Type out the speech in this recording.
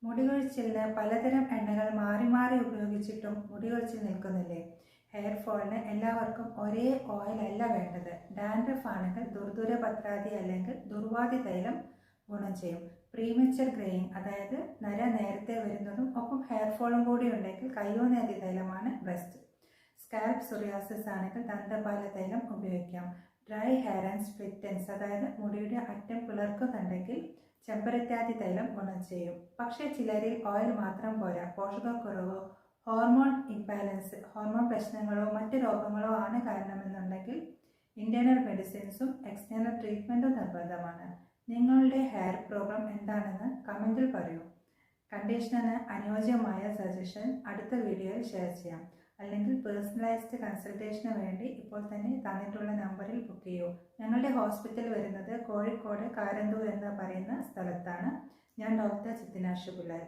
മുടികൊഴിച്ചിലിന് പലതരം എണ്ണകൾ മാറി മാറി ഉപയോഗിച്ചിട്ടും മുടികൊഴിച്ചിൽ നിൽക്കുന്നില്ലേ? ഹെയർ ഫോളിന് എല്ലാവർക്കും ഒരേ ഓയിൽ അല്ല വേണ്ടത്. ഡാൻഡ്രഫ് ആണെങ്കിൽ ദുർദുര പത്രാതി അല്ലെങ്കിൽ ദുർവാദി തൈലം ഗുണം ചെയ്യും. പ്രീമച്വർ ഗ്രേയിങ്, അതായത് നര നേരത്തെ വരുന്നതും ഒപ്പം ഹെയർ ഫോളും കൂടി ഉണ്ടെങ്കിൽ കയ്യോന്നേതി തൈലമാണ് ബെസ്റ്റ്. സ്കാൽപ്പ് സോറിയാസിസ് ആണെങ്കിൽ ദന്തപാല തൈലം ഉപയോഗിക്കാം. Dry hair and split ends, അതായത് മുടിയുടെ അറ്റം പിളർക്കുന്നുണ്ടെങ്കിൽ ചെമ്പരത്യാദി തൈലം ഗുണം ചെയ്യും. പക്ഷേ ചിലരിൽ ഓയിൽ മാത്രം പോരാ, പോഷകക്കുറവോ ഹോർമോൺ ഇംബാലൻസ്, ഹോർമോൺ പ്രശ്നങ്ങളോ മറ്റ് രോഗങ്ങളോ ആണ് കാരണമെന്നുണ്ടെങ്കിൽ ഇന്റേണൽ മെഡിസിൻസും എക്സ്റ്റേണൽ ട്രീറ്റ്മെൻറ്റും നിർബന്ധമാണ്. നിങ്ങളുടെ ഹെയർ പ്രോബ്ലം എന്താണെന്ന് കമൻറ്റിൽ പറയൂ. കണ്ടീഷണറിന് അനുയോജ്യമായ സജഷൻ അടുത്ത വീഡിയോയിൽ ഷെയർ ചെയ്യാം. അല്ലെങ്കിൽ പേഴ്സണലൈസ്ഡ് കൺസൾട്ടേഷന് വേണ്ടി ഇപ്പോൾ തന്നെ തന്നിട്ടുള്ള നമ്പറിൽ ബുക്ക് ചെയ്യൂ. ഞങ്ങളുടെ ഹോസ്പിറ്റൽ വരുന്നത് കോഴിക്കോട് കാരന്തൂർ എന്ന് പറയുന്ന സ്ഥലത്താണ്. ഞാൻ ഡോക്ടർ ചിത്തിനാഷ് പിള്ളാർ.